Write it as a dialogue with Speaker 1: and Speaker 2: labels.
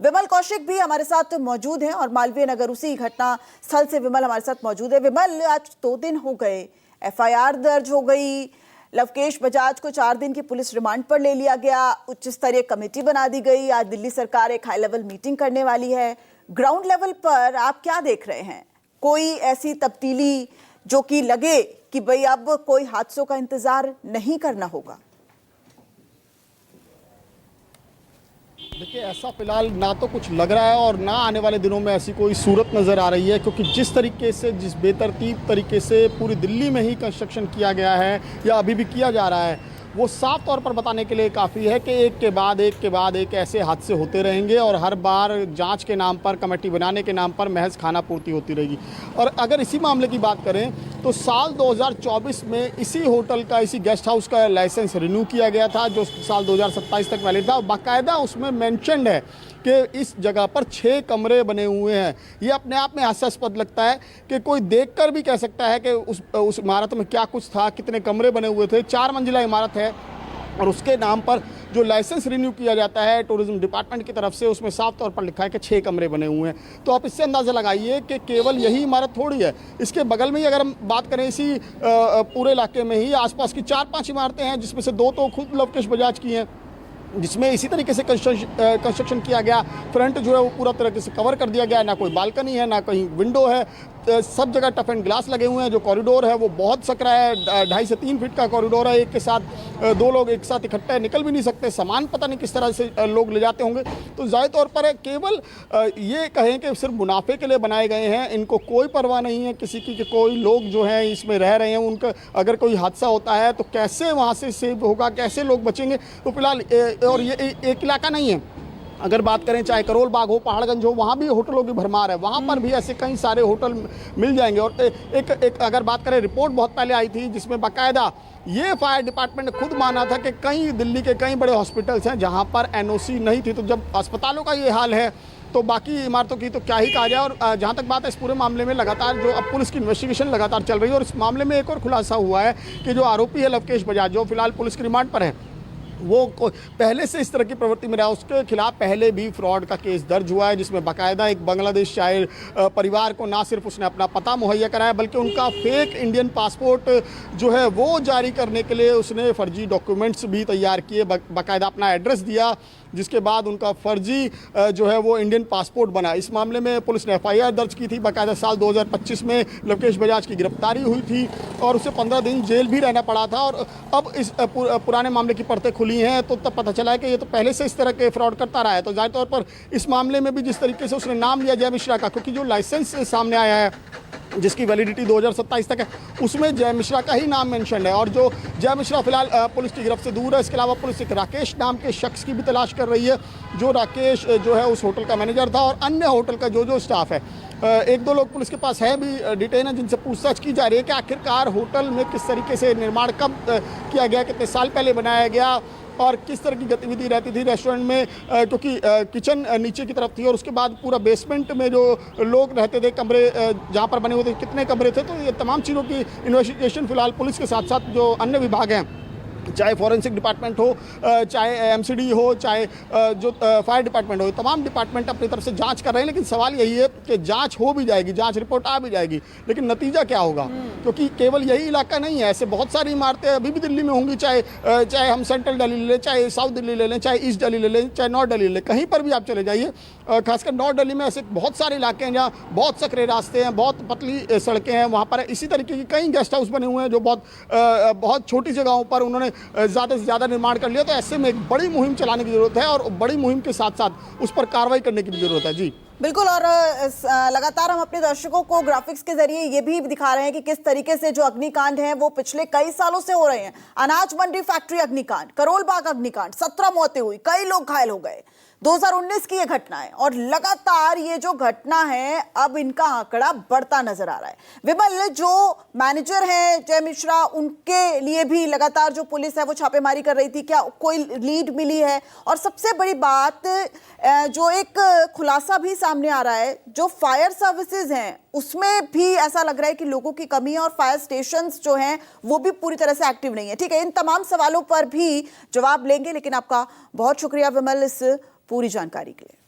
Speaker 1: विमल कौशिक भी हमारे साथ मौजूद हैं और मालवीय नगर उसी घटना स्थल से विमल हमारे साथ मौजूद है। विमल, आज 2 दिन हो गए, एफआईआर दर्ज हो गई, लवकेश बजाज को 4 दिन की पुलिस रिमांड पर ले लिया गया, उच्च स्तरीय कमेटी बना दी गई, आज दिल्ली सरकार एक हाई लेवल मीटिंग करने वाली है। ग्राउंड लेवल पर आप क्या देख रहे हैं? कोई ऐसी तब्दीली जो कि लगे कि भाई अब कोई हादसों का इंतजार नहीं करना होगा?
Speaker 2: देखिए, ऐसा फिलहाल ना तो कुछ लग रहा है और ना आने वाले दिनों में ऐसी कोई सूरत नज़र आ रही है, क्योंकि जिस तरीके से, जिस बेतरतीब तरीके से पूरी दिल्ली में ही कंस्ट्रक्शन किया गया है या अभी भी किया जा रहा है, वो साफ तौर पर बताने के लिए काफ़ी है कि एक के बाद एक ऐसे हादसे होते रहेंगे और हर बार जांच के नाम पर, कमेटी बनाने के नाम पर महज खाना पूर्ति होती रहेगी। और अगर इसी मामले की बात करें तो साल 2024 में इसी होटल का, इसी गेस्ट हाउस का लाइसेंस रिन्यू किया गया था, जो साल 2027 तक वैलिड था। बाकायदा उसमें मेंशन्ड है कि इस जगह पर 6 कमरे बने हुए हैं। ये अपने आप में हास्यास्पद लगता है कि कोई देखकर भी कह सकता है कि उस इमारत में क्या कुछ था, कितने कमरे बने हुए थे। 4 मंजिला इमारत है और उसके नाम पर जो लाइसेंस रिन्यू किया जाता है टूरिज्म डिपार्टमेंट की तरफ से, उसमें साफ तौर पर लिखा है कि 6 कमरे बने हुए हैं। तो आप इससे अंदाज़ा लगाइए कि केवल यही इमारत थोड़ी है, इसके बगल में ही अगर हम बात करें, इसी पूरे इलाके में ही आसपास की 4-5 इमारतें हैं, जिसमें से 2 तो खुद लवकेश बजाज की हैं, जिसमें इसी तरीके से कंस्ट्रक्शन किया गया। फ्रंट जो है वो पूरा तरीके से कवर कर दिया गया है, ना कोई बालकनी है, ना कहीं विंडो है, सब जगह टफ एंड ग्लास लगे हुए हैं। जो कॉरिडोर है वो बहुत सकरा है, 2.5 से 3 फीट का कॉरिडोर है। एक के साथ 2 लोग एक साथ इकट्ठे निकल भी नहीं सकते। सामान पता नहीं किस तरह से लोग ले जाते होंगे। तो ज़ाहिर तौर पर केवल ये कहें कि सिर्फ मुनाफे के लिए बनाए गए हैं, इनको कोई परवाह नहीं है किसी की कि कोई लोग जो हैं इसमें रह रहे हैं, उनका अगर कोई हादसा होता है तो कैसे वहाँ से सेव होगा, कैसे लोग बचेंगे। तो फिलहाल और ये एक इलाका नहीं है, अगर बात करें चाहे करोल बाग हो, पहाड़गंज हो, वहाँ भी होटलों की भरमार है, वहाँ पर भी ऐसे कई सारे होटल मिल जाएंगे। और एक अगर बात करें, रिपोर्ट बहुत पहले आई थी जिसमें बाकायदा ये फायर डिपार्टमेंट ने खुद माना था कि कई दिल्ली के कई बड़े हॉस्पिटल्स हैं जहाँ पर एनओसी नहीं थी। तो जब अस्पतालों का ये हाल है तो बाकी इमारतों की तो क्या ही कहा जाए। और जहाँ तक बात है, इस पूरे मामले में लगातार जो अब पुलिस की इन्वेस्टिगेशन लगातार चल रही है, और इस मामले में एक और खुलासा हुआ है कि जो आरोपी है लवकेश बजाज, जो फिलहाल पुलिस की रिमांड पर है, वो पहले से इस तरह की प्रवृत्ति में रहा। उसके खिलाफ पहले भी फ्रॉड का केस दर्ज हुआ है, जिसमें बाकायदा एक बांग्लादेश शायर परिवार को ना सिर्फ उसने अपना पता मुहैया कराया, बल्कि उनका फेक इंडियन पासपोर्ट जो है वो जारी करने के लिए उसने फर्जी डॉक्यूमेंट्स भी तैयार किए, बाकायदा अपना एड्रेस दिया, जिसके बाद उनका फर्जी जो है वो इंडियन पासपोर्ट बना। इस मामले में पुलिस ने एफआईआर दर्ज की थी। बाकायदा साल 2025 में लवकेश बजाज की गिरफ्तारी हुई थी और उसे 15 दिन जेल भी रहना पड़ा था। और अब इस पुराने मामले की परतें खुली हैं तो तब पता चला है कि ये तो पहले से इस तरह के फ्रॉड करता रहा है। तो ज़ाहिर तौर पर इस मामले में भी जिस तरीके से उसने नाम लिया जय मिश्रा का, क्योंकि जो लाइसेंस सामने आया है जिसकी वैलिडिटी 2027 तक है, उसमें जय मिश्रा का ही नाम मेंशन है। और जो जय मिश्रा फिलहाल पुलिस की गिरफ्त से दूर है। इसके अलावा पुलिस एक राकेश नाम के शख्स की भी तलाश कर रही है। जो राकेश जो है उस होटल का मैनेजर था, और अन्य होटल का जो स्टाफ है, 1-2 लोग पुलिस के पास है भी डिटेन है, जिनसे पूछताछ की जा रही है कि आखिरकार होटल में किस तरीके से निर्माण कब किया गया, कितने साल पहले बनाया गया और किस तरह की गतिविधि रहती थी रेस्टोरेंट में, क्योंकि किचन नीचे की तरफ थी और उसके बाद पूरा बेसमेंट में जो लोग रहते थे, कमरे जहाँ पर बने हुए थे, कितने कमरे थे। तो ये तमाम चीज़ों की इन्वेस्टिगेशन फिलहाल पुलिस के साथ साथ जो अन्य विभाग हैं, चाहे फॉरेंसिक डिपार्टमेंट हो, चाहे एमसीडी हो, चाहे जो फायर डिपार्टमेंट हो, तमाम डिपार्टमेंट अपनी तरफ से जांच कर रहे हैं। लेकिन सवाल यही है कि जांच हो भी जाएगी, जांच रिपोर्ट आ भी जाएगी, लेकिन नतीजा क्या होगा? क्योंकि केवल यही इलाका नहीं है, ऐसे बहुत सारी इमारतें अभी भी दिल्ली में होंगी, चाहे हम सेंट्रल दिल्ली ले लें, चाहे साउथ दिल्ली ले लें, चाहे ईस्ट दिल्ली ले लें, चाहे नॉर्थ दिल्ली ले लें, कहीं पर भी आप चले जाइए। खासकर नॉर्थ दिल्ली में ऐसे बहुत सारे इलाके हैं जहाँ बहुत सकरे रास्ते हैं, बहुत पतली सड़कें हैं, वहाँ पर इसी तरीके की कई गेस्ट हाउस बने हुए हैं जो बहुत छोटी जगहों पर उन्होंने ज़्यादा से ज़्यादा निर्माण कर लिया। तो ऐसे में एक बड़ी मुहिम चलाने की ज़रूरत है और बड़ी मुहिम के साथ साथ उस पर कार्रवाई करने की भी ज़रूरत है। जी
Speaker 1: बिल्कुल। और लगातार हम अपने दर्शकों को ग्राफिक्स के जरिए ये भी दिखा रहे हैं कि किस तरीके से जो अग्निकांड हैं वो पिछले कई सालों से हो रहे हैं। अनाज मंडी फैक्ट्री अग्निकांड, करोल बाग अग्निकांड, 17 मौतें हुई, कई लोग घायल हो गए। 2019 की ये घटना है और लगातार ये जो घटना है अब इनका आंकड़ा बढ़ता नजर आ रहा है। विमल, जो मैनेजर हैं जय मिश्रा, उनके लिए भी लगातार जो पुलिस है वो छापेमारी कर रही थी, क्या कोई लीड मिली है? और सबसे बड़ी बात, जो एक खुलासा भी सामने आ रहा है, जो फायर सर्विसेज हैं उसमें भी ऐसा लग रहा है कि लोगों की कमी है और फायर स्टेशंस जो हैं वो भी पूरी तरह से एक्टिव नहीं है। ठीक है, इन तमाम सवालों पर भी जवाब लेंगे, लेकिन आपका बहुत शुक्रिया विमल इस पूरी जानकारी के लिए।